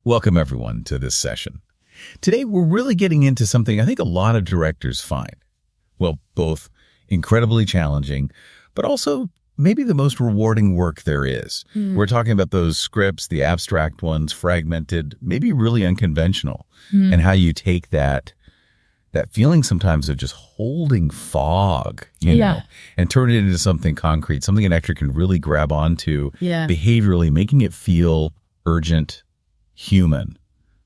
Welcome, everyone, to this session. Today, we're really getting into something I think a lot of directors find, well, both incredibly challenging, but also maybe the most rewarding work there is. We're talking about those scripts, the abstract ones, fragmented, maybe really unconventional, and how you take that feeling sometimes of just holding fog, you know, and turn it into something concrete, something an actor can really grab onto behaviorally, making it feel urgent, human.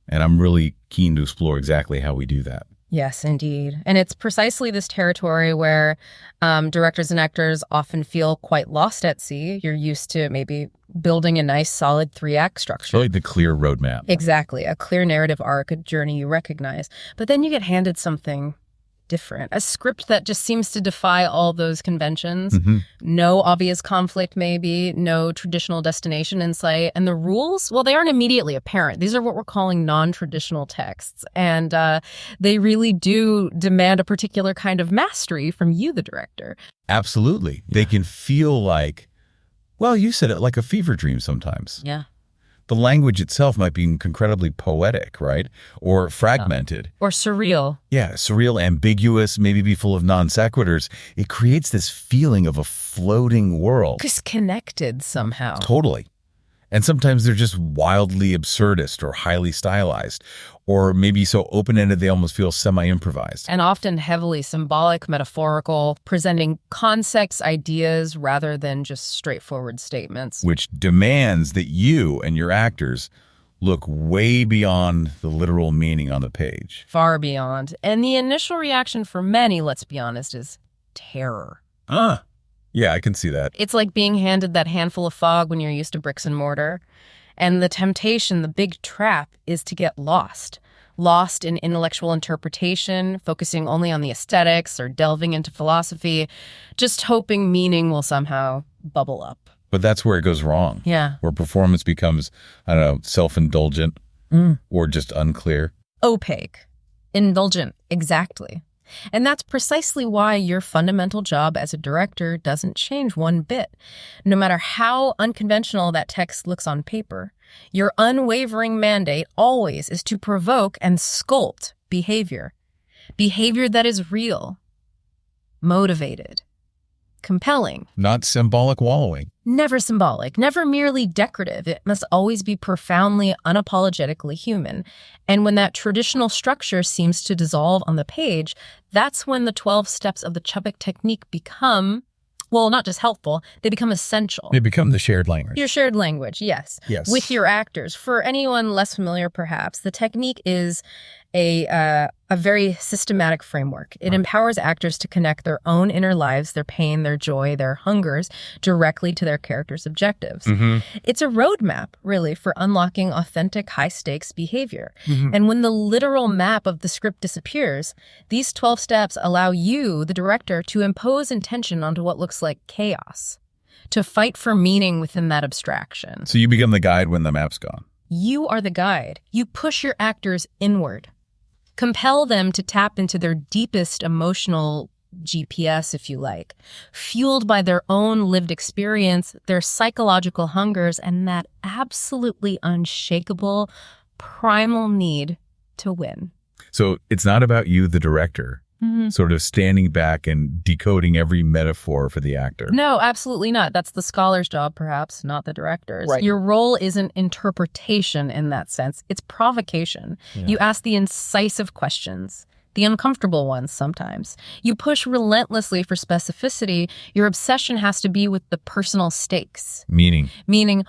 And I'm really keen to explore exactly how we do that. Yes, indeed. And it's precisely this territory where directors and actors often feel quite lost at sea. You're used to maybe building a nice, solid 3-act structure. Really the clear roadmap. Exactly. A clear narrative arc, a journey you recognize. But then you get handed something different, a script that just seems to defy all those conventions. No obvious conflict, maybe, no traditional destination in sight. And the rules, well, they aren't immediately apparent. These are what we're calling non-traditional texts. And they really do demand a particular kind of mastery from you, the director. Absolutely. They can feel like, well, you said it, like a fever dream sometimes. Yeah. The language itself might be incredibly poetic, right? Or fragmented. Or surreal. Yeah, surreal, ambiguous, maybe be full of non sequiturs. It creates this feeling of a floating world. Disconnected somehow. Totally. And sometimes they're just wildly absurdist or highly stylized, or maybe so open-ended they almost feel semi-improvised. And often heavily symbolic, metaphorical, presenting concepts, ideas, rather than just straightforward statements. Which demands that you and your actors look way beyond the literal meaning on the page. Far beyond. And the initial reaction for many, let's be honest, is terror. Yeah, I can see that. It's like being handed that handful of fog when you're used to bricks and mortar. And the temptation, the big trap, is to get lost. Lost in intellectual interpretation, focusing only on the aesthetics or delving into philosophy, just hoping meaning will somehow bubble up. But that's where it goes wrong. Yeah. Where performance becomes, I don't know, self-indulgent or just unclear. Opaque. Indulgent, exactly. And that's precisely why your fundamental job as a director doesn't change one bit. No matter how unconventional that text looks on paper, your unwavering mandate always is to provoke and sculpt behavior. Behavior that is real, motivated, compelling. Not symbolic wallowing. Never symbolic, never merely decorative. It must always be profoundly, unapologetically human. And when that traditional structure seems to dissolve on the page, that's when the 12 steps of the Chubbuck Technique become, well, not just helpful, they become essential. They become the shared language. Your shared language, yes. Yes. With your actors. For anyone less familiar, perhaps, the technique is a very systematic framework. It empowers actors to connect their own inner lives, their pain, their joy, their hungers, directly to their characters' objectives. It's a roadmap, really, for unlocking authentic, high-stakes behavior. And when the literal map of the script disappears, these 12 steps allow you, the director, to impose intention onto what looks like chaos, to fight for meaning within that abstraction. So you become the guide when the map's gone. You are the guide. You push your actors inward. Compel them to tap into their deepest emotional GPS, if you like, fueled by their own lived experience, their psychological hungers, and that absolutely unshakable, primal need to win. So it's not about you, the director, sort of standing back and decoding every metaphor for the actor. No, absolutely not. That's the scholar's job, perhaps, not the director's. Right. Your role isn't interpretation in that sense. It's provocation. You ask the incisive questions, the uncomfortable ones sometimes. You push relentlessly for specificity. Your obsession has to be with the personal stakes. Meaning,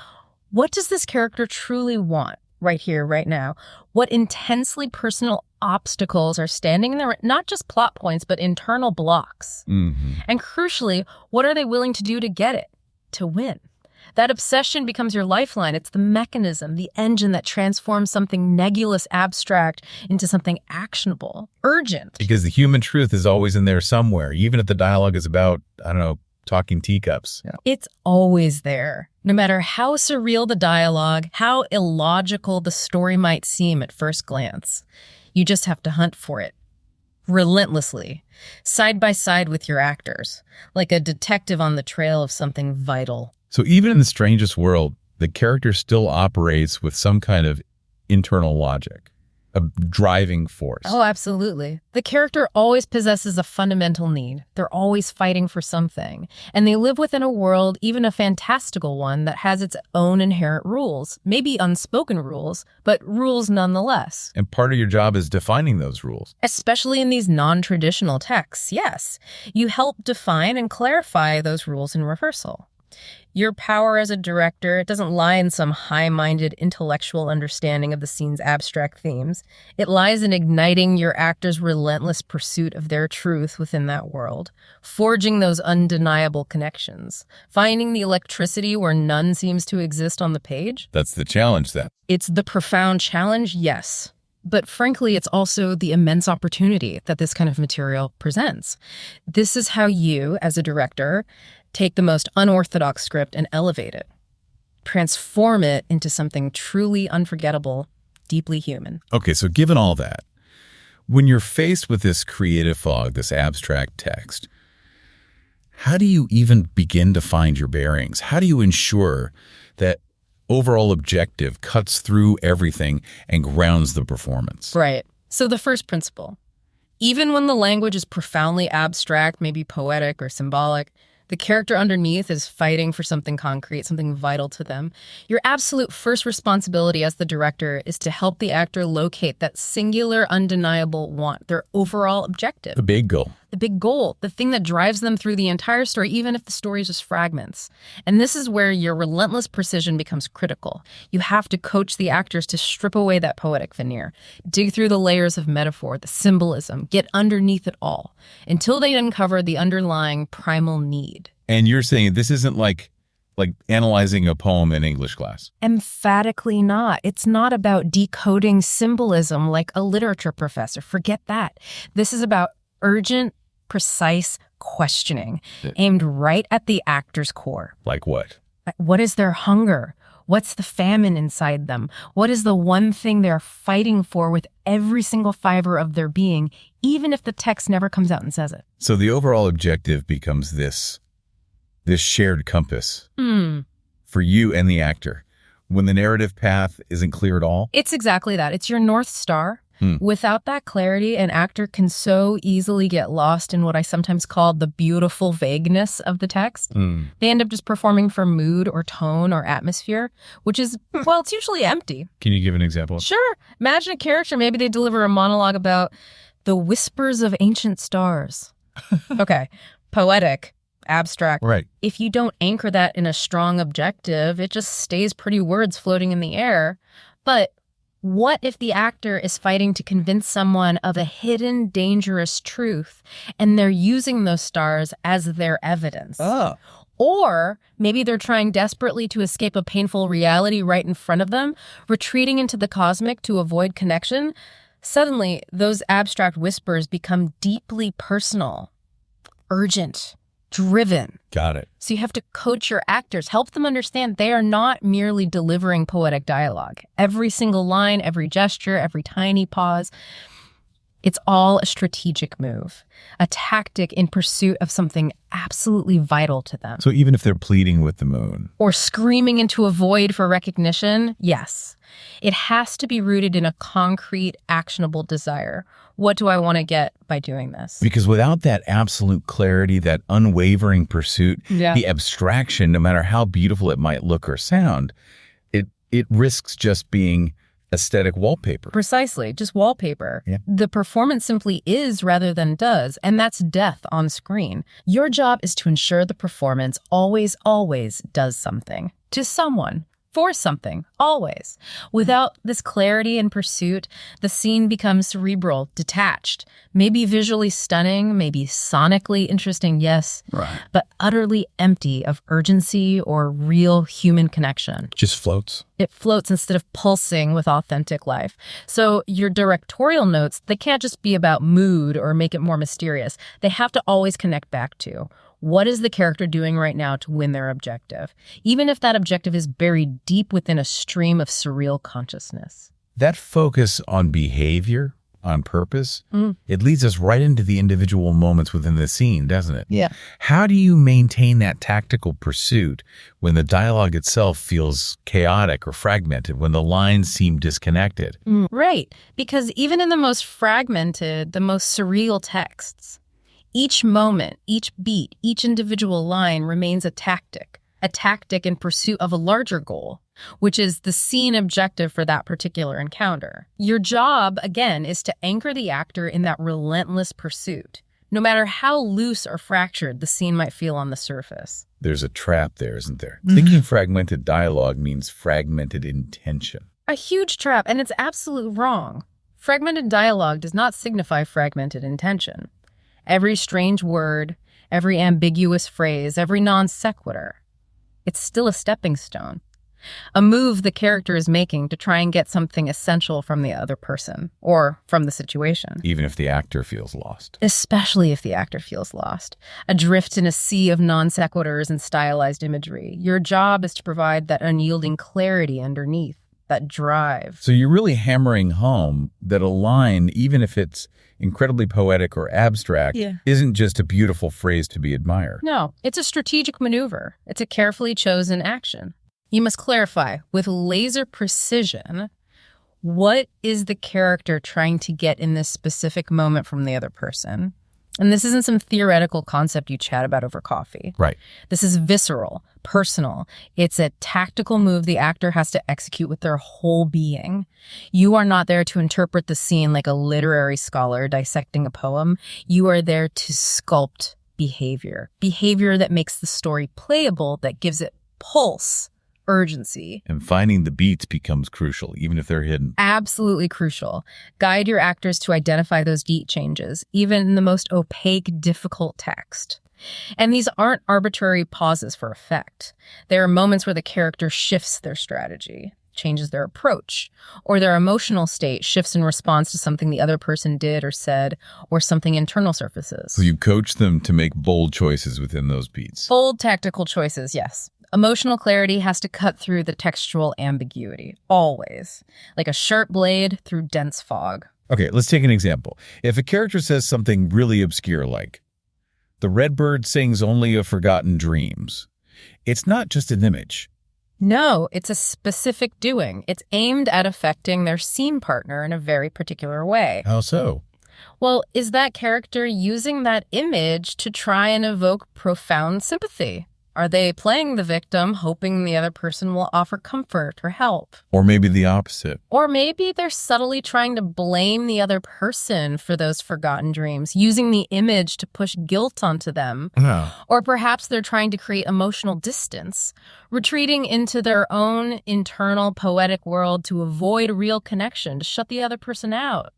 what does this character truly want right here, right now? What intensely personal obstacles are standing in there, not just plot points, but internal blocks. And crucially, what are they willing to do to get it, to win? That obsession becomes your lifeline. It's the mechanism, the engine that transforms something nebulous, abstract into something actionable, urgent. Because the human truth is always in there somewhere, even if the dialogue is about, I don't know, talking teacups. It's always there. No matter how surreal the dialogue, how illogical the story might seem at first glance. You just have to hunt for it. Relentlessly, side by side with your actors, like a detective on the trail of something vital. So even in the strangest world, the character still operates with some kind of internal logic, a driving force. Oh, absolutely. The character always possesses a fundamental need. They're always fighting for something. And they live within a world, even a fantastical one, that has its own inherent rules. Maybe unspoken rules, but rules nonetheless. And part of your job is defining those rules. Especially in these non-traditional texts, yes. You help define and clarify those rules in rehearsal. Your power as a director, it doesn't lie in some high-minded intellectual understanding of the scene's abstract themes. It lies in igniting your actors' relentless pursuit of their truth within that world, forging those undeniable connections, finding the electricity where none seems to exist on the page. That's the challenge, then. It's the profound challenge, yes. But frankly, it's also the immense opportunity that this kind of material presents. This is how you, as a director, take the most unorthodox script and elevate it. Transform it into something truly unforgettable, deeply human. Okay, so given all that, when you're faced with this creative fog, this abstract text, how do you even begin to find your bearings? How do you ensure that overall objective cuts through everything and grounds the performance? Right. So the first principle, even when the language is profoundly abstract, maybe poetic or symbolic, the character underneath is fighting for something concrete, something vital to them. Your absolute first responsibility as the director is to help the actor locate that singular, undeniable want, their overall objective. The big goal. The big goal, the thing that drives them through the entire story, even if the story is just fragments. And this is where your relentless precision becomes critical. You have to coach the actors to strip away that poetic veneer, dig through the layers of metaphor, the symbolism, get underneath it all, until they uncover the underlying primal need. And you're saying this isn't like analyzing a poem in English class? Emphatically not. It's not about decoding symbolism like a literature professor. Forget that. This is about urgent, precise questioning aimed right at the actor's core. Like what? What is their hunger? What's the famine inside them? What is the one thing they're fighting for with every single fiber of their being, even if the text never comes out and says it? So the overall objective becomes this shared compass for you and the actor. When the narrative path isn't clear at all? It's exactly that. It's your North Star. Without that clarity, an actor can so easily get lost in what I sometimes call the beautiful vagueness of the text. They end up just performing for mood or tone or atmosphere, which is, well, it's usually empty. Can you give an example? Sure. Imagine a character, maybe they deliver a monologue about the whispers of ancient stars. Okay. Poetic, abstract. Right. If you don't anchor that in a strong objective, it just stays pretty words floating in the air. But what if the actor is fighting to convince someone of a hidden, dangerous truth, and they're using those stars as their evidence? Oh. Or maybe they're trying desperately to escape a painful reality right in front of them, retreating into the cosmic to avoid connection. Suddenly, those abstract whispers become deeply personal, urgent, driven. Got it. So you have to coach your actors, help them understand they are not merely delivering poetic dialogue. Every single line, every gesture, every tiny pause, it's all a strategic move, a tactic in pursuit of something absolutely vital to them. So even if they're pleading with the moon or screaming into a void for recognition, yes, it has to be rooted in a concrete, actionable desire. What do I want to get by doing this? Because without that absolute clarity, that unwavering pursuit, the abstraction, no matter how beautiful it might look or sound, it risks just being aesthetic wallpaper. Precisely, just wallpaper. Yeah. The performance simply is rather than does, and that's death on screen. Your job is to ensure the performance always, always does something to someone. For something, always. Without this clarity and pursuit, the scene becomes cerebral, detached, maybe visually stunning, maybe sonically interesting, yes, right, but utterly empty of urgency or real human connection. Just floats. It floats instead of pulsing with authentic life. So your directorial notes, they can't just be about mood or make it more mysterious. They have to always connect back to what is the character doing right now to win their objective, even if that objective is buried deep within a stream of surreal consciousness. That focus on behavior, on purpose, it leads us right into the individual moments within the scene, doesn't it? Yeah. How do you maintain that tactical pursuit when the dialogue itself feels chaotic or fragmented, when the lines seem disconnected? Right. Because even in the most fragmented, the most surreal texts, each moment, each beat, each individual line remains a tactic in pursuit of a larger goal, which is the scene objective for that particular encounter. Your job, again, is to anchor the actor in that relentless pursuit, no matter how loose or fractured the scene might feel on the surface. There's a trap there, isn't there? Thinking fragmented dialogue means fragmented intention. A huge trap, and it's absolutely wrong. Fragmented dialogue does not signify fragmented intention. Every strange word, every ambiguous phrase, every non sequitur, it's still a stepping stone, a move the character is making to try and get something essential from the other person or from the situation. Even if the actor feels lost. Especially if the actor feels lost, adrift in a sea of non sequiturs and stylized imagery. Your job is to provide that unyielding clarity underneath, that drive. So you're really hammering home that a line, even if it's incredibly poetic or abstract, isn't just a beautiful phrase to be admired. No, it's a strategic maneuver. It's a carefully chosen action. You must clarify with laser precision what is the character trying to get in this specific moment from the other person. And this isn't some theoretical concept you chat about over coffee. Right. This is visceral, personal. It's a tactical move the actor has to execute with their whole being. You are not there to interpret the scene like a literary scholar dissecting a poem. You are there to sculpt behavior that makes the story playable, that gives it pulse, urgency. And finding the beats becomes crucial, even if they're hidden. Absolutely crucial. Guide your actors to identify those beat changes, even in the most opaque, difficult text. And these aren't arbitrary pauses for effect. They are moments where the character shifts their strategy, changes their approach, or their emotional state shifts in response to something the other person did or said, or something internal surfaces. So you coach them to make bold choices within those beats. Bold tactical choices, yes. Emotional clarity has to cut through the textual ambiguity, always, like a sharp blade through dense fog. Okay, let's take an example. If a character says something really obscure like, "The redbird sings only of forgotten dreams," it's not just an image. No, it's a specific doing. It's aimed at affecting their scene partner in a very particular way. How so? Well, is that character using that image to try and evoke profound sympathy? Are they playing the victim, hoping the other person will offer comfort or help? Or maybe the opposite. Or maybe they're subtly trying to blame the other person for those forgotten dreams, using the image to push guilt onto them. No. Or perhaps they're trying to create emotional distance, retreating into their own internal poetic world to avoid real connection, to shut the other person out.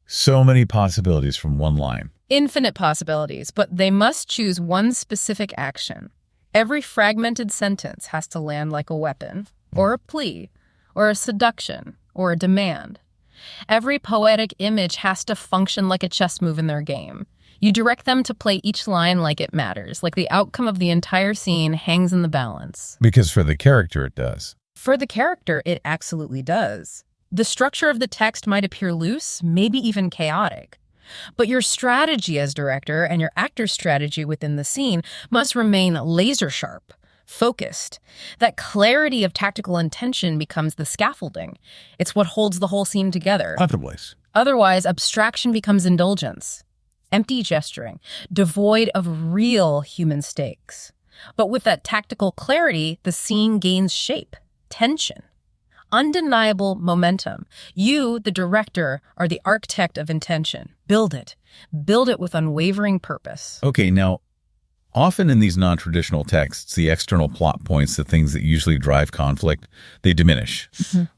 So many possibilities from one line. Infinite possibilities, but they must choose one specific action. Every fragmented sentence has to land like a weapon, or a plea, or a seduction, or a demand. Every poetic image has to function like a chess move in their game. You direct them to play each line like it matters, like the outcome of the entire scene hangs in the balance. Because for the character, it does. For the character, it absolutely does. The structure of the text might appear loose, maybe even chaotic. But your strategy as director and your actor's strategy within the scene must remain laser sharp, focused. That clarity of tactical intention becomes the scaffolding. It's what holds the whole scene together. Otherwise, abstraction becomes indulgence, empty gesturing, devoid of real human stakes. But with that tactical clarity, the scene gains shape, tension, undeniable momentum. You, the director, are the architect of intention. Build it. Build it with unwavering purpose. Okay, now, often in these non-traditional texts, the external plot points, the things that usually drive conflict, they diminish.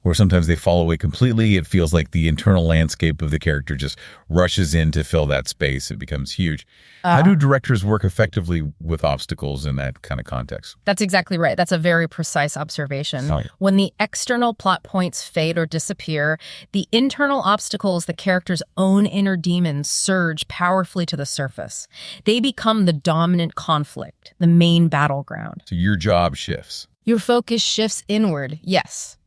Or sometimes they fall away completely. It feels like the internal landscape of the character just rushes in to fill that space. It becomes huge. How do directors work effectively with obstacles in that kind of context? That's exactly right. That's a very precise observation. Oh, yeah. When the external plot points fade or disappear, the internal obstacles, the character's own inner demons, surge powerfully to the surface. They become the dominant conflict, the main battleground. So your job shifts. Your focus shifts inward, yes.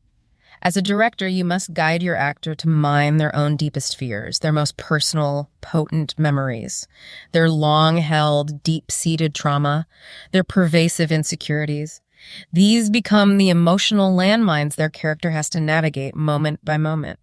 As a director, you must guide your actor to mine their own deepest fears, their most personal, potent memories, their long-held, deep-seated trauma, their pervasive insecurities. These become the emotional landmines their character has to navigate moment by moment,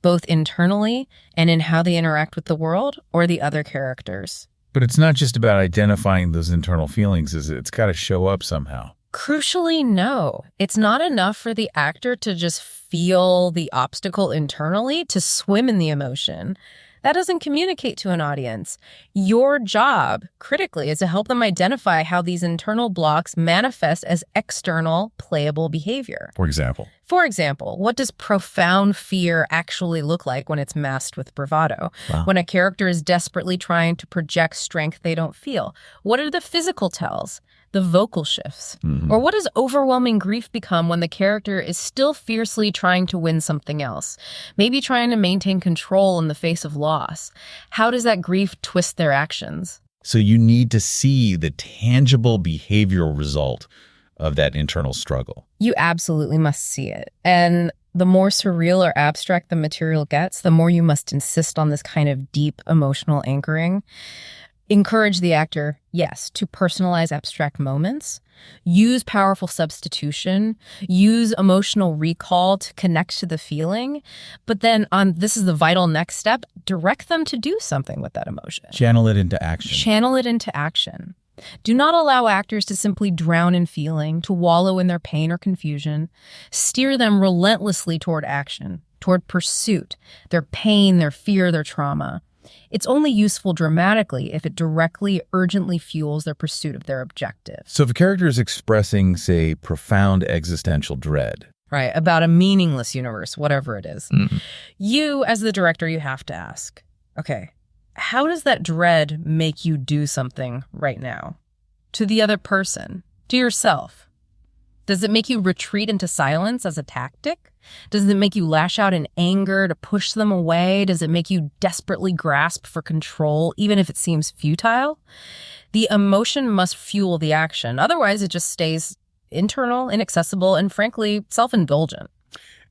both internally and in how they interact with the world or the other characters. But it's not just about identifying those internal feelings, is it? It's got to show up somehow. Crucially, no. It's not enough for the actor to just feel the obstacle internally, to swim in the emotion. That doesn't communicate to an audience. Your job, critically, is to help them identify how these internal blocks manifest as external, playable behavior. For example? For example, what does profound fear actually look like when it's masked with bravado? Wow. When a character is desperately trying to project strength they don't feel? What are the physical tells? The vocal shifts? Or what does overwhelming grief become when the character is still fiercely trying to win something else? Maybe trying to maintain control in the face of loss. How does that grief twist their actions? So you need to see the tangible behavioral result of that internal struggle. You absolutely must see it. And the more surreal or abstract the material gets, the more you must insist on this kind of deep emotional anchoring. Encourage the actor, yes, to personalize abstract moments, use powerful substitution, use emotional recall to connect to the feeling, but then this is the vital next step, direct them to do something with that emotion. Channel it into action. Channel it into action. Do not allow actors to simply drown in feeling, to wallow in their pain or confusion. Steer them relentlessly toward action, toward pursuit, their pain, their fear, their trauma. It's only useful dramatically if it directly, urgently fuels their pursuit of their objective. So if a character is expressing, say, profound existential dread. Right, about a meaningless universe, whatever it is. You, as the director, you have to ask, okay, how does that dread make you do something right now? To the other person, to yourself? Does it make you retreat into silence as a tactic? Does it make you lash out in anger to push them away? Does it make you desperately grasp for control, even if it seems futile? The emotion must fuel the action. Otherwise, it just stays internal, inaccessible, and frankly, self-indulgent.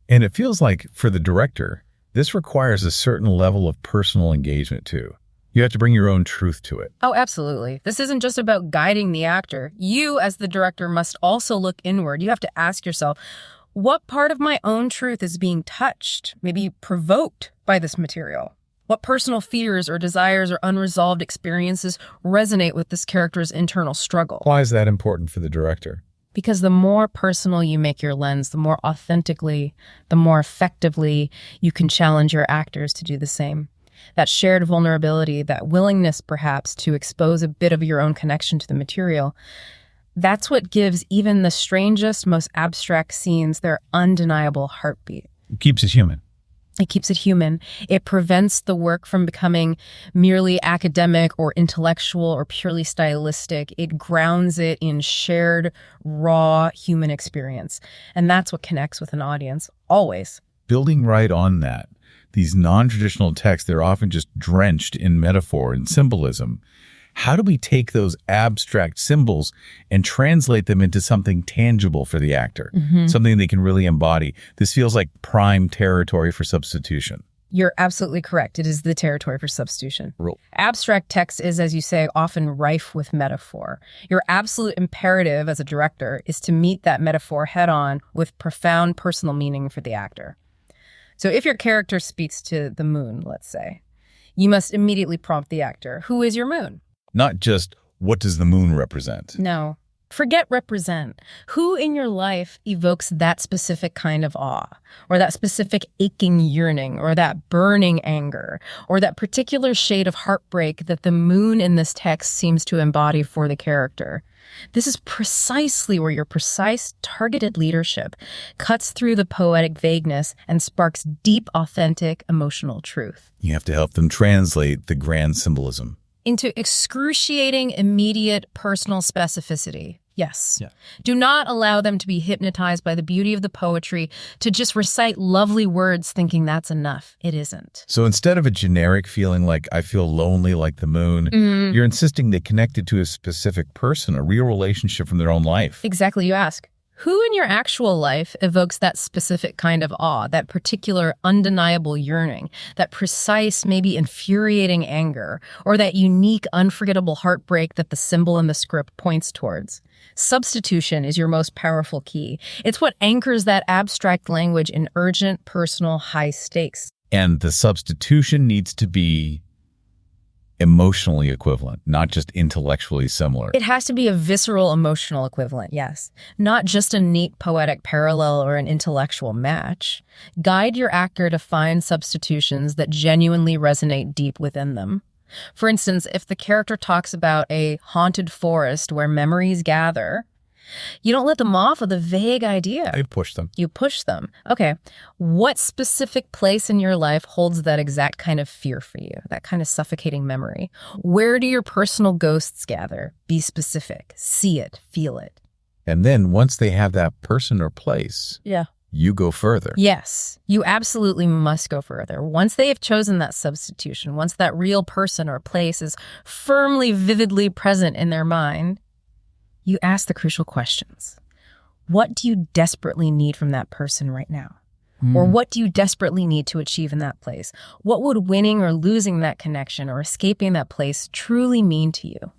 And it feels like, for the director, this requires a certain level of personal engagement, too. You have to bring your own truth to it. Oh, absolutely. This isn't just about guiding the actor. You, as the director, must also look inward. You have to ask yourself, what part of my own truth is being touched, maybe provoked by this material? What personal fears or desires or unresolved experiences resonate with this character's internal struggle? Why is that important for the director? Because the more personal you make your lens, the more authentically, the more effectively you can challenge your actors to do the same. That shared vulnerability, that willingness perhaps to expose a bit of your own connection to the material, that's what gives even the strangest, most abstract scenes their undeniable heartbeat. It keeps it human. It keeps it human. It prevents the work from becoming merely academic or intellectual or purely stylistic. It grounds it in shared, raw human experience. And that's what connects with an audience, always. Building right on that, these non-traditional texts, they're often just drenched in metaphor and symbolism. How do we take those abstract symbols and translate them into something tangible for the actor, something they can really embody? This feels like prime territory for substitution. You're absolutely correct. It is the territory for substitution. Abstract text is, as you say, often rife with metaphor. Your absolute imperative as a director is to meet that metaphor head on with profound personal meaning for the actor. So if your character speaks to the moon, let's say, you must immediately prompt the actor, who is your moon? Not just, what does the moon represent? No. Forget represent. Who in your life evokes that specific kind of awe, or that specific aching yearning, or that burning anger, or that particular shade of heartbreak that the moon in this text seems to embody for the character? This is precisely where your precise, targeted leadership cuts through the poetic vagueness and sparks deep, authentic, emotional truth. You have to help them translate the grand symbolism into excruciating, immediate, personal specificity. Yes. Yeah. Do not allow them to be hypnotized by the beauty of the poetry, to just recite lovely words thinking that's enough. It isn't. So instead of a generic feeling like, I feel lonely like the moon, you're insisting they connected to a specific person, a real relationship from their own life. Exactly. You ask, Who in your actual life evokes that specific kind of awe, that particular undeniable yearning, that precise, maybe infuriating anger, or that unique, unforgettable heartbreak that the symbol in the script points towards? Substitution is your most powerful key. It's what anchors that abstract language in urgent, personal, high stakes. And the substitution needs to be emotionally equivalent, not just intellectually similar. It has to be a visceral emotional equivalent, yes. Not just a neat poetic parallel or an intellectual match. Guide your actor to find substitutions that genuinely resonate deep within them. For instance, if the character talks about a haunted forest where memories gather, you don't let them off with a vague idea. I push them. You push them. Okay. What specific place in your life holds that exact kind of fear for you, that kind of suffocating memory? Where do your personal ghosts gather? Be specific. See it. Feel it. And then once they have that person or place, you go further. Yes, you absolutely must go further. Once they have chosen that substitution, once that real person or place is firmly, vividly present in their mind, you ask the crucial questions. What do you desperately need from that person right now? Or what do you desperately need to achieve in that place? What would winning or losing that connection or escaping that place truly mean to you?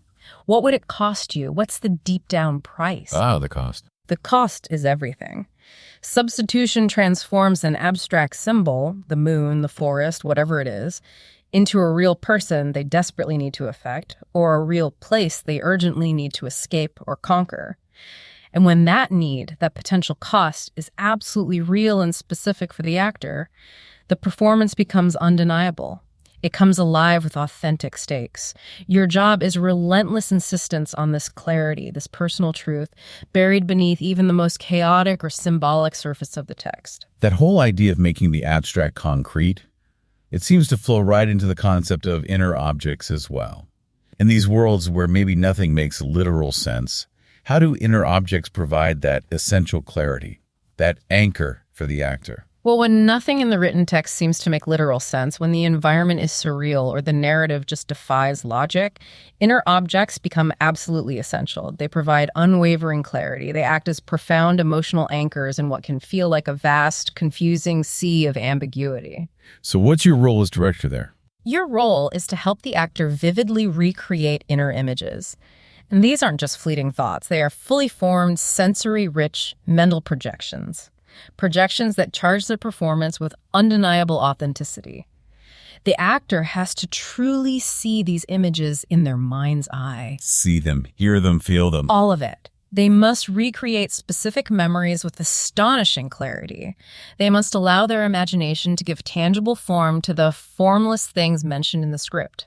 What would it cost you? What's the deep down price? The cost. The cost is everything. Substitution transforms an abstract symbol, the moon, the forest, whatever it is, into a real person they desperately need to affect, or a real place they urgently need to escape or conquer. And when that need, that potential cost, is absolutely real and specific for the actor, the performance becomes undeniable. It comes alive with authentic stakes. Your job is relentless insistence on this clarity, this personal truth, buried beneath even the most chaotic or symbolic surface of the text. That whole idea of making the abstract concrete, it seems to flow right into the concept of inner objects as well. In these worlds where maybe nothing makes literal sense, how do inner objects provide that essential clarity, that anchor for the actor? Well, when nothing in the written text seems to make literal sense, when the environment is surreal or the narrative just defies logic, inner objects become absolutely essential. They provide unwavering clarity. They act as profound emotional anchors in what can feel like a vast, confusing sea of ambiguity. So what's your role as director there? Your role is to help the actor vividly recreate inner images. And these aren't just fleeting thoughts. They are fully formed, sensory-rich mental projections. Projections that charge the performance with undeniable authenticity. The actor has to truly see these images in their mind's eye. See them, hear them, feel them. All of it. They must recreate specific memories with astonishing clarity. They must allow their imagination to give tangible form to the formless things mentioned in the script.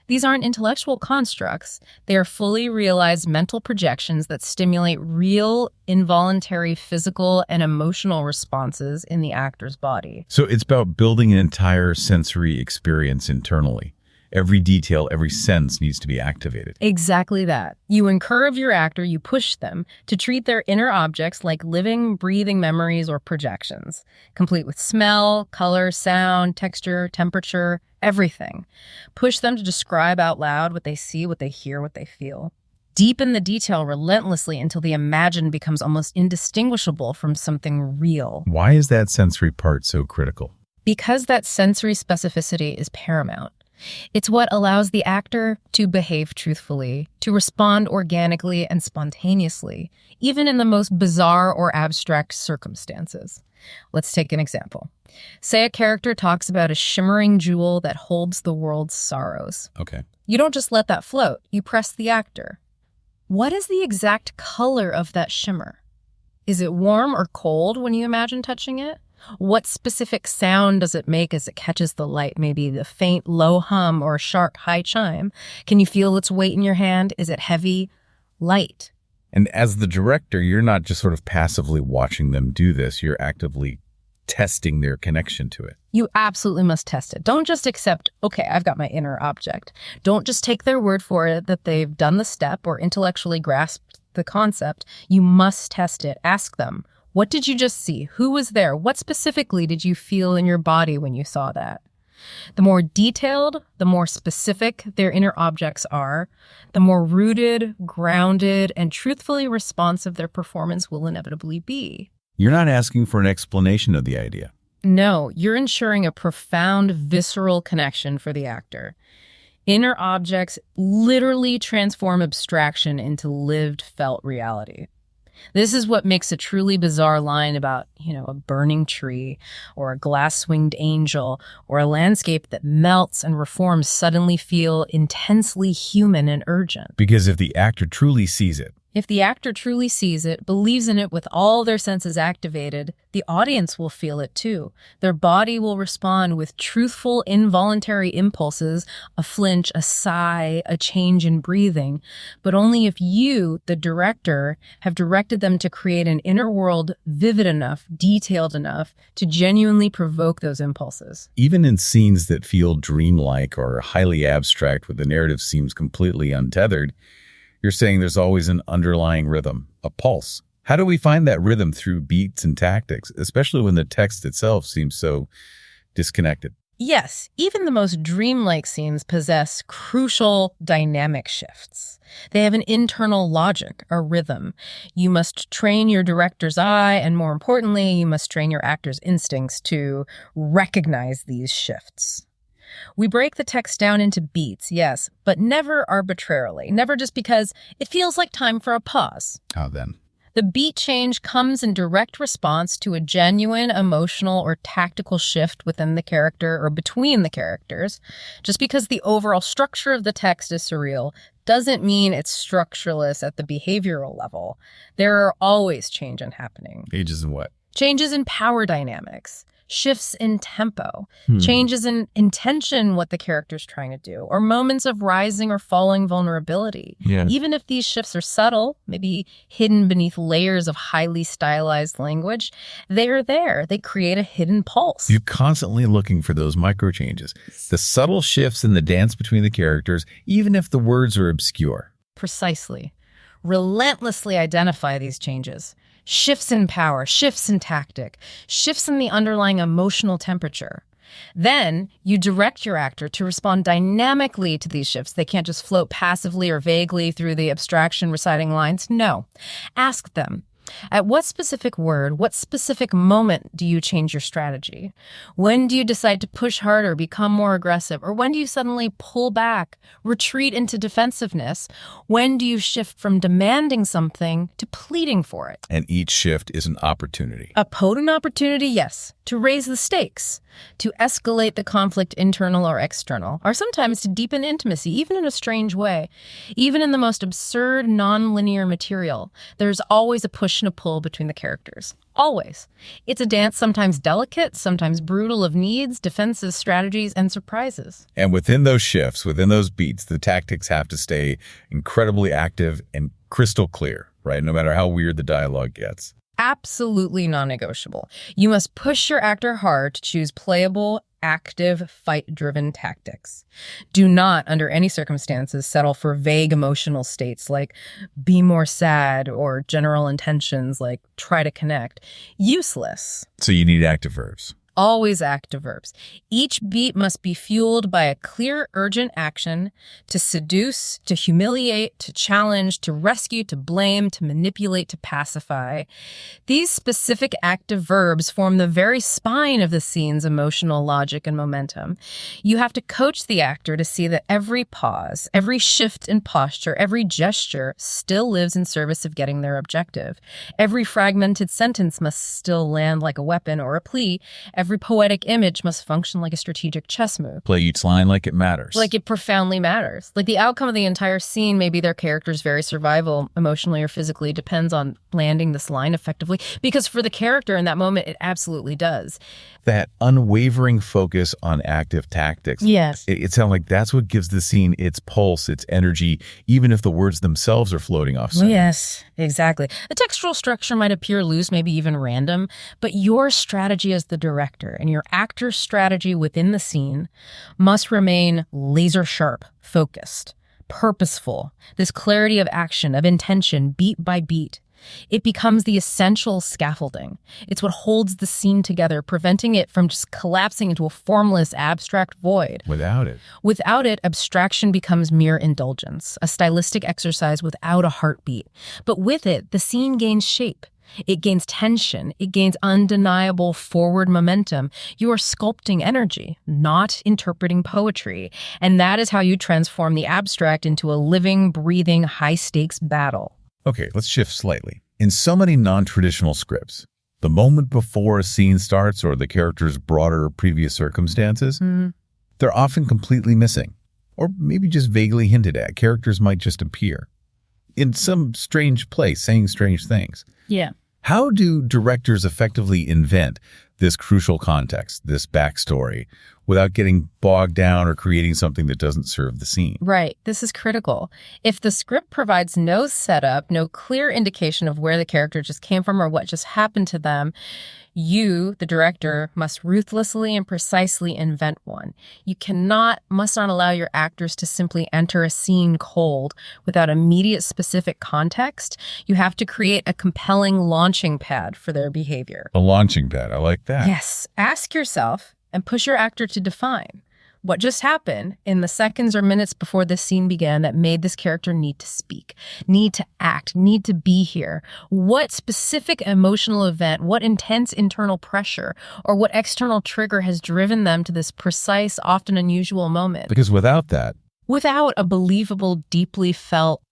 These aren't intellectual constructs. They are fully realized mental projections that stimulate real, involuntary physical and emotional responses in the actor's body. So it's about building an entire sensory experience internally. Every detail, every sense needs to be activated. Exactly that. You encourage your actor, you push them to treat their inner objects like living, breathing memories or projections, complete with smell, color, sound, texture, temperature, everything. Push them to describe out loud what they see, what they hear, what they feel. Deepen the detail relentlessly until the imagined becomes almost indistinguishable from something real. Why is that sensory part so critical? Because that sensory specificity is paramount. It's what allows the actor to behave truthfully, to respond organically and spontaneously, even in the most bizarre or abstract circumstances. Let's take an example. Say a character talks about a shimmering jewel that holds the world's sorrows. Okay. You don't just let that float. You press the actor. What is the exact color of that shimmer? Is it warm or cold when you imagine touching it? What specific sound does it make as it catches the light? Maybe the faint low hum or sharp high chime. Can you feel its weight in your hand? Is it heavy, light? And as the director, you're not just sort of passively watching them do this. You're actively testing their connection to it. You absolutely must test it. Don't just accept, okay, I've got my inner object. Don't just take their word for it that they've done the step or intellectually grasped the concept. You must test it. Ask them, what did you just see? Who was there? What specifically did you feel in your body when you saw that? The more detailed, the more specific their inner objects are, the more rooted, grounded, and truthfully responsive their performance will inevitably be. You're not asking for an explanation of the idea. No, you're ensuring a profound, visceral connection for the actor. Inner objects literally transform abstraction into lived, felt reality. This is what makes a truly bizarre line about, a burning tree or a glass-winged angel or a landscape that melts and reforms suddenly feel intensely human and urgent. Because if the actor truly sees it, If the actor truly sees it, believes in it with all their senses activated, the audience will feel it too. Their body will respond with truthful, involuntary impulses, a flinch, a sigh, a change in breathing, but only if you, the director, have directed them to create an inner world vivid enough, detailed enough to genuinely provoke those impulses. even in scenes that feel dreamlike or highly abstract where the narrative seems completely untethered, you're saying there's always an underlying rhythm, a pulse. How do we find that rhythm through beats and tactics, especially when the text itself seems so disconnected? Yes, even the most dreamlike scenes possess crucial dynamic shifts. They have an internal logic, a rhythm. You must train your director's eye, and more importantly, you must train your actor's instincts to recognize these shifts. We break the text down into beats, yes, but never arbitrarily, never just because it feels like time for a pause. How then? The beat change comes in direct response to a genuine emotional or tactical shift within the character or between the characters. Just because the overall structure of the text is surreal doesn't mean it's structureless at the behavioral level. There are always changes happening. Changes in what? Changes in power dynamics, shifts in tempo, changes in intention, what the character's trying to do, or moments of rising or falling vulnerability. Yeah. Even if these shifts are subtle, maybe hidden beneath layers of highly stylized language, they're there. They create a hidden pulse. You're constantly looking for those micro changes, the subtle shifts in the dance between the characters, even if the words are obscure. Precisely. Relentlessly identify these changes. Shifts in power, shifts in tactic, shifts in the underlying emotional temperature. Then you direct your actor to respond dynamically to these shifts. They can't just float passively or vaguely through the abstraction reciting lines. No. Ask them. At what specific word, what specific moment do you change your strategy? When do you decide to push harder, become more aggressive? Or when do you suddenly pull back, retreat into defensiveness? When do you shift from demanding something to pleading for it? And each shift is an opportunity. A potent opportunity, yes, to raise the stakes, to escalate the conflict internal or external, or sometimes to deepen intimacy, even in a strange way. Even in the most absurd, non-linear material, there's always a push and a pull between the characters. Always. It's a dance sometimes delicate, sometimes brutal of needs, defenses, strategies, and surprises. And within those shifts, within those beats, the tactics have to stay incredibly active and crystal clear, right? No matter how weird the dialogue gets. Absolutely non-negotiable. You must push your actor hard to choose playable, active, fight-driven tactics. Do not, under any circumstances, settle for vague emotional states like be more sad or general intentions like try to connect. Useless. So you need active verbs. Always active verbs. Each beat must be fueled by a clear, urgent action to seduce, to humiliate, to challenge, to rescue, to blame, to manipulate, to pacify. These specific active verbs form the very spine of the scene's emotional logic and momentum. You have to coach the actor to see that every pause, every shift in posture, every gesture still lives in service of getting their objective. Every fragmented sentence must still land like a weapon or a plea. Every poetic image must function like a strategic chess move. Play each line like it matters. Like it profoundly matters. Like the outcome of the entire scene, maybe their character's very survival, emotionally or physically, depends on landing this line effectively. Because for the character in that moment, it absolutely does. That unwavering focus on active tactics. Yes. It sounds like that's what gives the scene its pulse, its energy, even if the words themselves are floating off center. Yes, exactly. The textual structure might appear loose, maybe even random, but your strategy as the director and your actor's strategy within the scene must remain laser sharp, focused, purposeful, this clarity of action, of intention, beat by beat. It becomes the essential scaffolding. It's what holds the scene together, preventing it from just collapsing into a formless, abstract void. Without it, abstraction becomes mere indulgence, a stylistic exercise without a heartbeat. But with it, the scene gains shape. It gains tension. It gains undeniable forward momentum. You are sculpting energy, not interpreting poetry. And that is how you transform the abstract into a living, breathing, high-stakes battle. Okay, let's shift slightly. In so many non-traditional scripts, the moment before a scene starts or the character's broader previous circumstances, they're often completely missing, or maybe just vaguely hinted at. Characters might just appear in some strange place, saying strange things. Yeah. How do directors effectively invent this crucial context, this backstory, without getting bogged down or creating something that doesn't serve the scene? Right. This is critical. If the script provides no setup, no clear indication of where the character just came from or what just happened to them, you, the director, must ruthlessly and precisely invent one. You must not allow your actors to simply enter a scene cold without immediate specific context. You have to create a compelling launching pad for their behavior. A launching pad, I like that. Yes. Ask yourself and push your actor to define what just happened in the seconds or minutes before this scene began that made this character need to speak, need to act, need to be here. What specific emotional event, what intense internal pressure, or what external trigger has driven them to this precise, often unusual moment? Because without a believable, deeply felt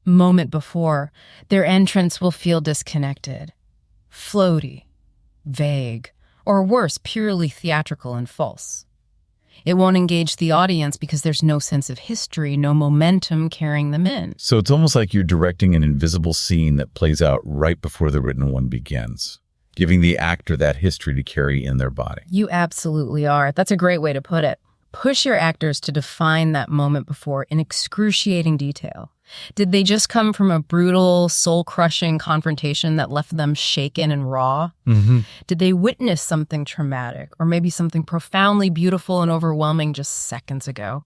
moment before, their entrance will feel disconnected, floaty, vague, or worse, purely theatrical and false. It won't engage the audience because there's no sense of history, no momentum carrying them in. So it's almost like you're directing an invisible scene that plays out right before the written one begins, giving the actor that history to carry in their body. You absolutely are. That's a great way to put it. Push your actors to define that moment before in excruciating detail. Did they just come from a brutal, soul-crushing confrontation that left them shaken and raw? Did they witness something traumatic or maybe something profoundly beautiful and overwhelming just seconds ago?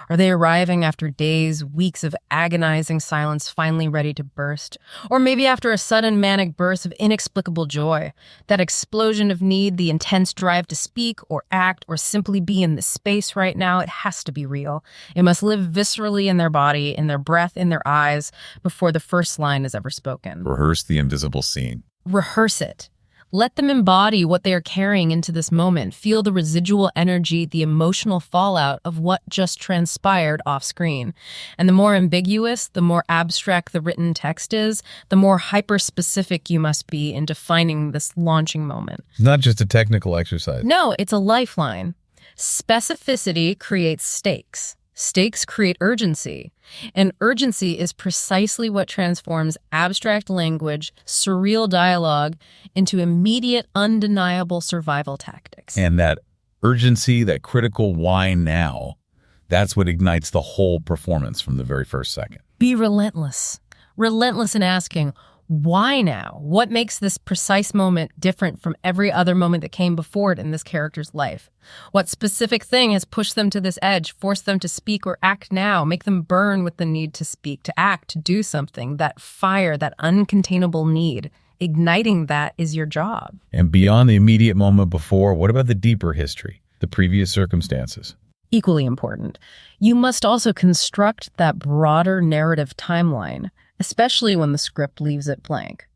Are they arriving after days, weeks of agonizing silence finally ready to burst? Or maybe after a sudden manic burst of inexplicable joy? That explosion of need, the intense drive to speak or act or simply be in this space right now, it has to be real. It must live viscerally in their body, in their breath, in their eyes before the first line is ever spoken. Rehearse the invisible scene. Rehearse it. Let them embody what they are carrying into this moment. Feel the residual energy, the emotional fallout of what just transpired off screen. And the more ambiguous, the more abstract the written text is, the more hyper-specific you must be in defining this launching moment. It's not just a technical exercise. No, it's a lifeline. Specificity creates stakes. Stakes create urgency, and urgency is precisely what transforms abstract language, surreal dialogue, into immediate, undeniable survival tactics. And that urgency, that critical why now, that's what ignites the whole performance from the very first second. Be relentless. Relentless in asking, why now? What makes this precise moment different from every other moment that came before it in this character's life? What specific thing has pushed them to this edge, forced them to speak or act now, make them burn with the need to speak, to act, to do something? That fire, that uncontainable need, igniting that is your job. And beyond the immediate moment before, what about the deeper history, the previous circumstances? Equally important. You must also construct that broader narrative timeline, especially when the script leaves it blank.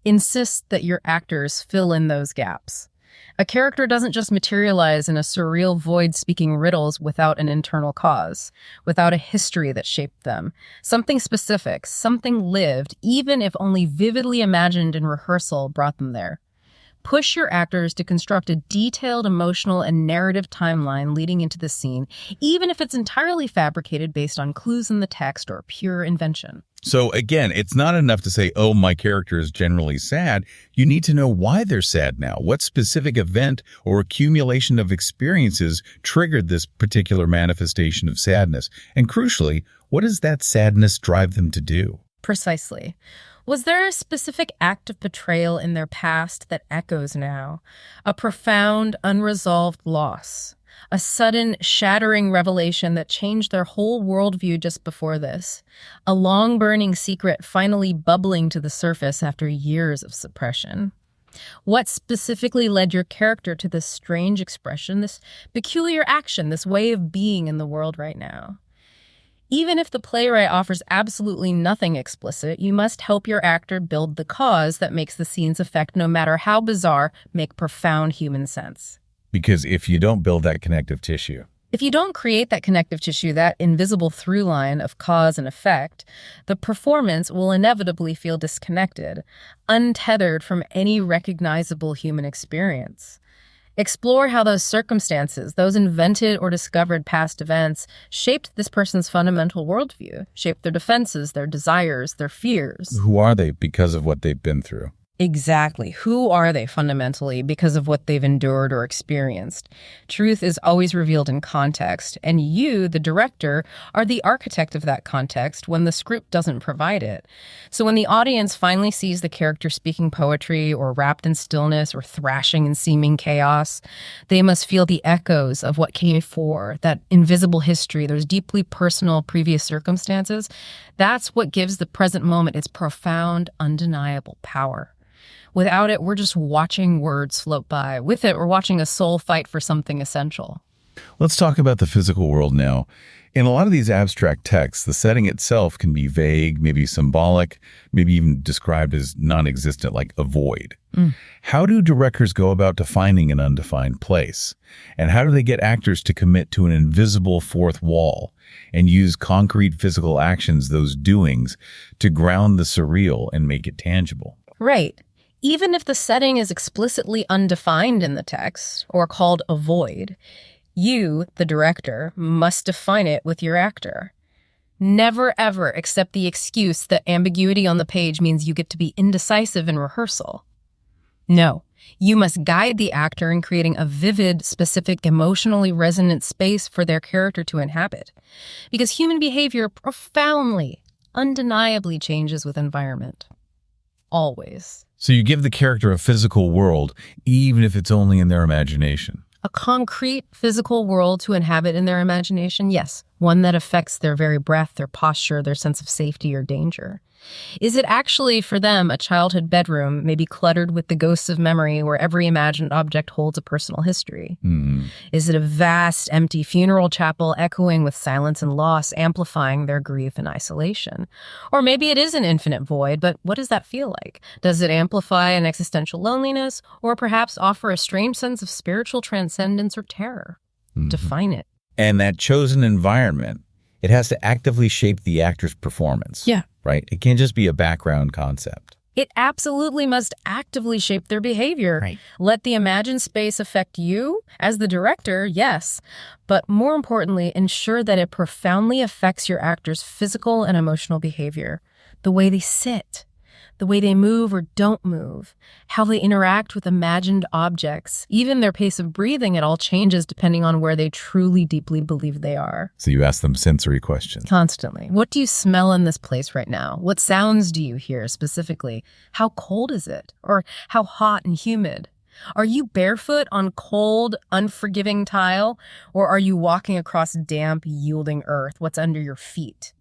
Insist that your actors fill in those gaps. A character doesn't just materialize in a surreal void speaking riddles without an internal cause, without a history that shaped them. Something specific, something lived, even if only vividly imagined in rehearsal, brought them there. Push your actors to construct a detailed emotional and narrative timeline leading into the scene, even if it's entirely fabricated based on clues in the text or pure invention. So again, it's not enough to say, oh, my character is generally sad. You need to know why they're sad now. What specific event or accumulation of experiences triggered this particular manifestation of sadness? And crucially, what does that sadness drive them to do? Precisely. Was there a specific act of betrayal in their past that echoes now? A profound, unresolved loss? A sudden, shattering revelation that changed their whole worldview just before this. A long-burning secret finally bubbling to the surface after years of suppression. What specifically led your character to this strange expression, this peculiar action, this way of being in the world right now? Even if the playwright offers absolutely nothing explicit, you must help your actor build the cause that makes the scene's effect, no matter how bizarre, make profound human sense. Because if you don't build that connective tissue, if you don't create that connective tissue, that invisible through line of cause and effect, the performance will inevitably feel disconnected, untethered from any recognizable human experience. Explore how those circumstances, those invented or discovered past events, shaped this person's fundamental worldview, shaped their defenses, their desires, their fears. Who are they because of what they've been through? Exactly. Who are they fundamentally because of what they've endured or experienced? Truth is always revealed in context, and you, the director, are the architect of that context when the script doesn't provide it. So when the audience finally sees the character speaking poetry or wrapped in stillness or thrashing in seeming chaos, they must feel the echoes of what came before, that invisible history, those deeply personal previous circumstances. That's what gives the present moment its profound, undeniable power. Without it, we're just watching words float by. With it, we're watching a soul fight for something essential. Let's talk about the physical world now. In a lot of these abstract texts, the setting itself can be vague, maybe symbolic, maybe even described as non-existent, like a void. How do directors go about defining an undefined place? And how do they get actors to commit to an invisible fourth wall and use concrete physical actions, those doings, to ground the surreal and make it tangible? Right. Even if the setting is explicitly undefined in the text, or called a void, you, the director, must define it with your actor. Never, ever accept the excuse that ambiguity on the page means you get to be indecisive in rehearsal. No, you must guide the actor in creating a vivid, specific, emotionally resonant space for their character to inhabit. Because human behavior profoundly, undeniably changes with environment. Always. So you give the character a physical world, even if it's only in their imagination. A concrete physical world to inhabit in their imagination, yes. One that affects their very breath, their posture, their sense of safety or danger. Is it actually, for them, a childhood bedroom, maybe cluttered with the ghosts of memory where every imagined object holds a personal history? Is it a vast, empty funeral chapel echoing with silence and loss, amplifying their grief and isolation? Or maybe it is an infinite void, but what does that feel like? Does it amplify an existential loneliness, or perhaps offer a strange sense of spiritual transcendence or terror? Define it. And that chosen environment, it has to actively shape the actor's performance. Yeah. Right? It can't just be a background concept. It absolutely must actively shape their behavior. Right. Let the imagined space affect you as the director, yes. But more importantly, ensure that it profoundly affects your actor's physical and emotional behavior. The way they sit, the way they move or don't move, how they interact with imagined objects, even their pace of breathing, it all changes depending on where they truly deeply believe they are. So you ask them sensory questions. Constantly. What do you smell in this place right now? What sounds do you hear specifically? How cold is it? Or how hot and humid? Are you barefoot on cold, unforgiving tile? Or are you walking across damp, yielding earth? What's under your feet?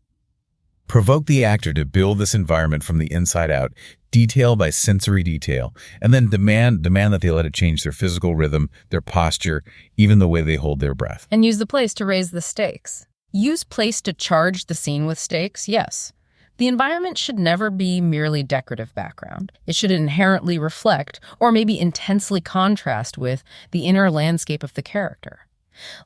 Provoke the actor to build this environment from the inside out, detail by sensory detail, and then demand that they let it change their physical rhythm, their posture, even the way they hold their breath. And use the place to raise the stakes. Use place to charge the scene with stakes, yes. The environment should never be merely decorative background. It should inherently reflect, or maybe intensely contrast with, the inner landscape of the character.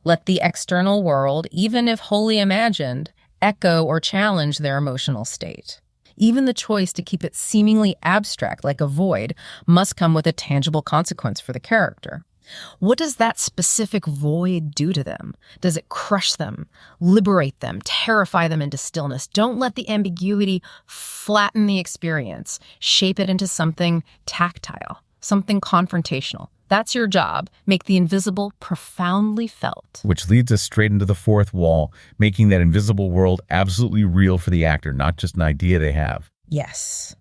Let the external world, even if wholly imagined, echo or challenge their emotional state. Even the choice to keep it seemingly abstract, like a void, must come with a tangible consequence for the character. What does that specific void do to them? Does it crush them, liberate them, terrify them into stillness? Don't let the ambiguity flatten the experience. Shape it into something tactile, something confrontational. That's your job. Make the invisible profoundly felt. Which leads us straight into the fourth wall, making that invisible world absolutely real for the actor, not just an idea they have. Yes.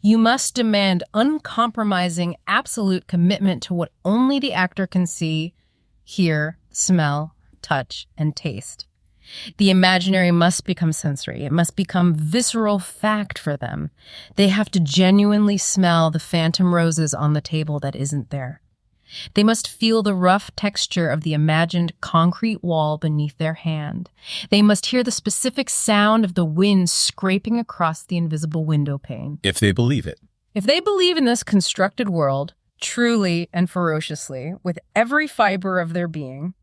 You must demand uncompromising, absolute commitment to what only the actor can see, hear, smell, touch, and taste. The imaginary must become sensory. It must become visceral fact for them. They have to genuinely smell the phantom roses on the table that isn't there. They must feel the rough texture of the imagined concrete wall beneath their hand. They must hear the specific sound of the wind scraping across the invisible window pane. If they believe it. If they believe in this constructed world, truly and ferociously, with every fiber of their being,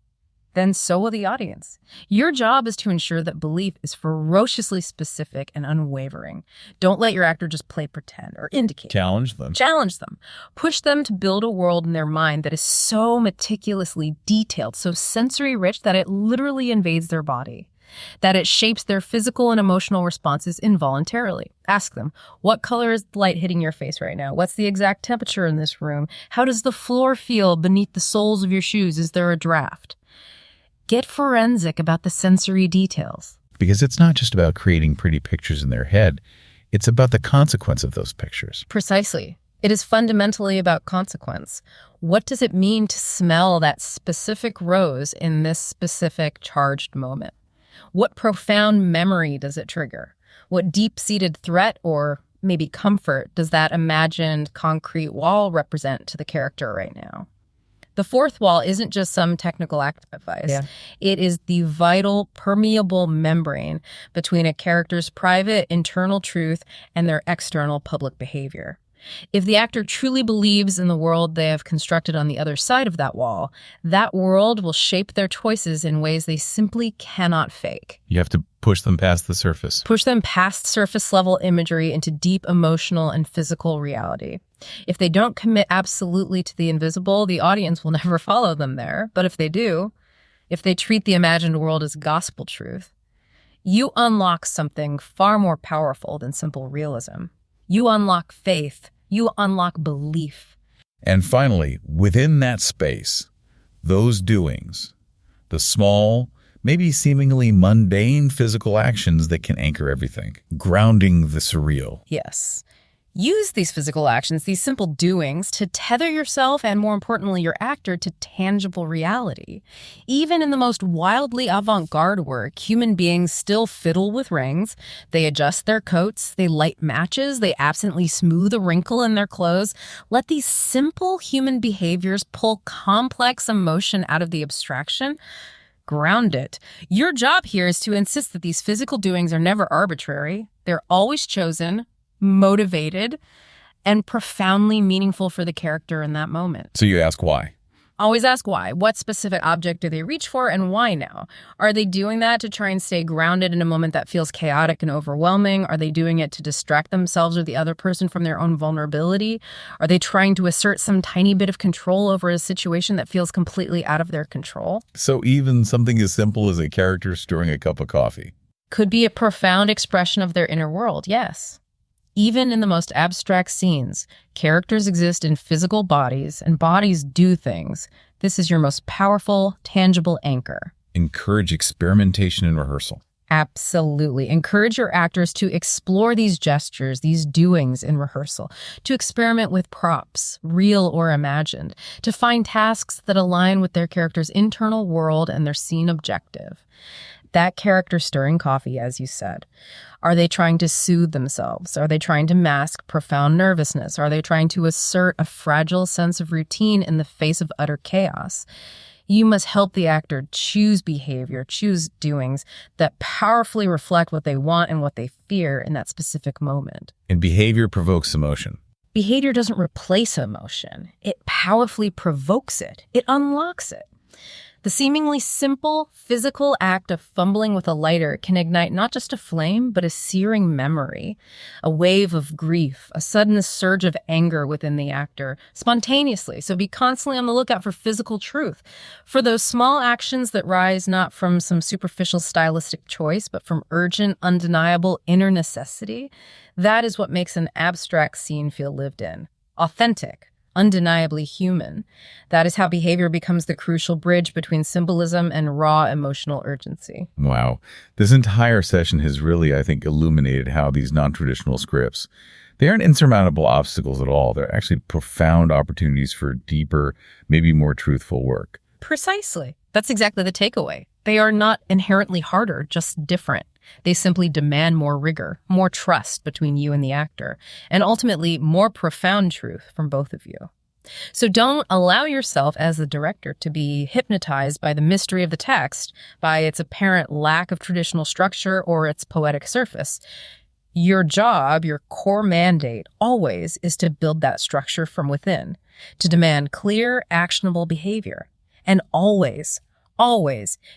then so will the audience. Your job is to ensure that belief is ferociously specific and unwavering. Don't let your actor just play pretend or indicate. Challenge them. Challenge them. Push them to build a world in their mind that is so meticulously detailed, so sensory rich that it literally invades their body, that it shapes their physical and emotional responses involuntarily. Ask them, what color is the light hitting your face right now? What's the exact temperature in this room? How does the floor feel beneath the soles of your shoes? Is there a draft? Get forensic about the sensory details. Because it's not just about creating pretty pictures in their head. It's about the consequence of those pictures. Precisely. It is fundamentally about consequence. What does it mean to smell that specific rose in this specific charged moment? What profound memory does it trigger? What deep-seated threat or maybe comfort does that imagined concrete wall represent to the character right now? The fourth wall isn't just some technical act of advice. Yeah. It is the vital, permeable membrane between a character's private, internal truth and their external public behavior. If the actor truly believes in the world they have constructed on the other side of that wall, that world will shape their choices in ways they simply cannot fake. You have to push them past the surface. Push them past surface-level imagery into deep emotional and physical reality. If they don't commit absolutely to the invisible, the audience will never follow them there. But if they do, if they treat the imagined world as gospel truth, you unlock something far more powerful than simple realism. You unlock faith. You unlock belief. And finally, within that space, those doings, the small, maybe seemingly mundane physical actions that can anchor everything, grounding the surreal. Yes. Use these physical actions, these simple doings, to tether yourself and, more importantly, your actor to tangible reality. Even in the most wildly avant-garde work, human beings still fiddle with rings. They adjust their coats. They light matches. They absently smooth a wrinkle in their clothes. Let these simple human behaviors pull complex emotion out of the abstraction. Ground it. Your job here is to insist that these physical doings are never arbitrary. They're always chosen, motivated, and profoundly meaningful for the character in that moment. So you ask why? Always ask why. What specific object do they reach for and why now? Are they doing that to try and stay grounded in a moment that feels chaotic and overwhelming? Are they doing it to distract themselves or the other person from their own vulnerability? Are they trying to assert some tiny bit of control over a situation that feels completely out of their control? So even something as simple as a character stirring a cup of coffee could be a profound expression of their inner world, yes. Even in the most abstract scenes, characters exist in physical bodies, and bodies do things. This is your most powerful, tangible anchor. Encourage experimentation and rehearsal. Absolutely. Encourage your actors to explore these gestures, these doings in rehearsal, to experiment with props, real or imagined, to find tasks that align with their character's internal world and their scene objective. That character stirring coffee, as you said. Are they trying to soothe themselves? Are they trying to mask profound nervousness? Are they trying to assert a fragile sense of routine in the face of utter chaos? You must help the actor choose behavior, choose doings that powerfully reflect what they want and what they fear in that specific moment. And behavior provokes emotion. Behavior doesn't replace emotion. It powerfully provokes it. It unlocks it. The seemingly simple physical act of fumbling with a lighter can ignite not just a flame, but a searing memory, a wave of grief, a sudden surge of anger within the actor, spontaneously. So be constantly on the lookout for physical truth, for those small actions that rise not from some superficial stylistic choice, but from urgent, undeniable inner necessity. That is what makes an abstract scene feel lived in, authentic, undeniably human. That is how behavior becomes the crucial bridge between symbolism and raw emotional urgency. Wow. This entire session has really, I think, illuminated how these non-traditional scripts, they aren't insurmountable obstacles at all. They're actually profound opportunities for deeper, maybe more truthful work. Precisely. That's exactly the takeaway. They are not inherently harder, just different. They simply demand more rigor, more trust between you and the actor, and ultimately more profound truth from both of you. So don't allow yourself as the director to be hypnotized by the mystery of the text, by its apparent lack of traditional structure or its poetic surface. Your job, your core mandate, always is to build that structure from within, to demand clear, actionable behavior, and always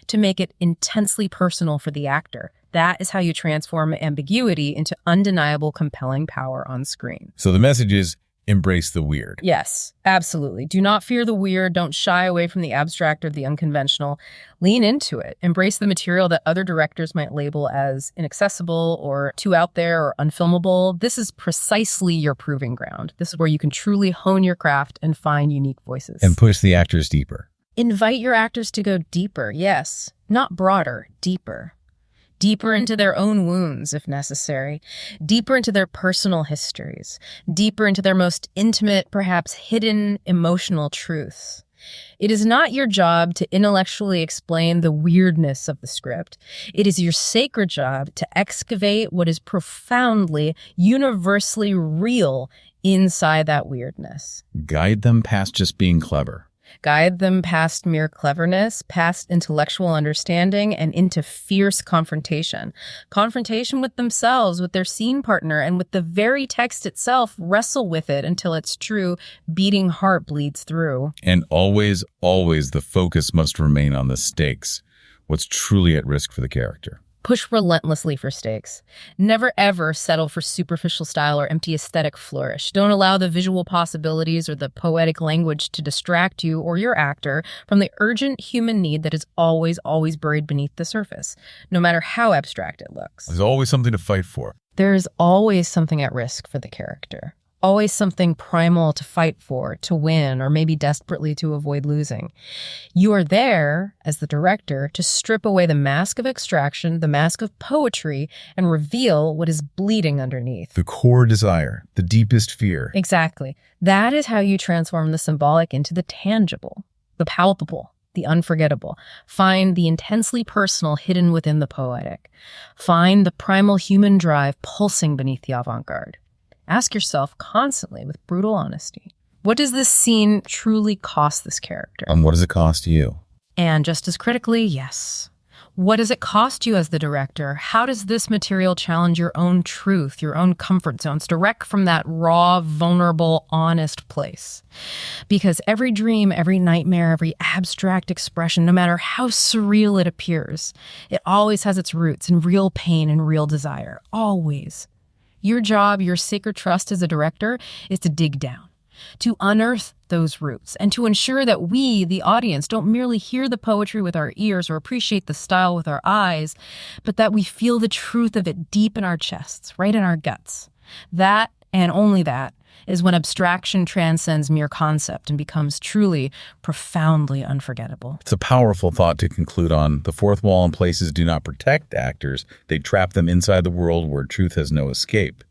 to make it intensely personal for the actor. That is how you transform ambiguity into undeniable, compelling power on screen. So the message is embrace the weird. Yes, absolutely. Do not fear the weird. Don't shy away from the abstract or the unconventional. Lean into it. Embrace the material that other directors might label as inaccessible or too out there or unfilmable. This is precisely your proving ground. This is where you can truly hone your craft and find unique voices. And push the actors deeper. Invite your actors to go deeper, yes. Not broader, deeper. Deeper into their own wounds, if necessary. Deeper into their personal histories. Deeper into their most intimate, perhaps hidden, emotional truths. It is not your job to intellectually explain the weirdness of the script. It is your sacred job to excavate what is profoundly, universally real inside that weirdness. Guide them past just being clever. Guide them past mere cleverness, past intellectual understanding, and into fierce confrontation. Confrontation with themselves, with their scene partner, and with the very text itself. Wrestle with it until its true beating heart bleeds through. And always the focus must remain on the stakes, what's truly at risk for the character. Push relentlessly for stakes. Never ever settle for superficial style or empty aesthetic flourish. Don't allow the visual possibilities or the poetic language to distract you or your actor from the urgent human need that is always buried beneath the surface, no matter how abstract it looks. There's always something to fight for. There is always something at risk for the character. Always something primal to fight for, to win, or maybe desperately to avoid losing. You are there, as the director, to strip away the mask of extraction, the mask of poetry, and reveal what is bleeding underneath. The core desire, the deepest fear. Exactly. That is how you transform the symbolic into the tangible, the palpable, the unforgettable. Find the intensely personal hidden within the poetic. Find the primal human drive pulsing beneath the avant-garde. Ask yourself constantly with brutal honesty, what does this scene truly cost this character? And what does it cost you? And just as critically, yes. What does it cost you as the director? How does this material challenge your own truth, your own comfort zones, direct from that raw, vulnerable, honest place? Because every dream, every nightmare, every abstract expression, no matter how surreal it appears, it always has its roots in real pain and real desire. Always. Your job, your sacred trust as a director, is to dig down, to unearth those roots, and to ensure that we, the audience, don't merely hear the poetry with our ears or appreciate the style with our eyes, but that we feel the truth of it deep in our chests, right in our guts. That, and only that, is when abstraction transcends mere concept and becomes truly, profoundly unforgettable. It's a powerful thought to conclude on. The fourth wall in places do not protect actors. They trap them inside the world where truth has no escape.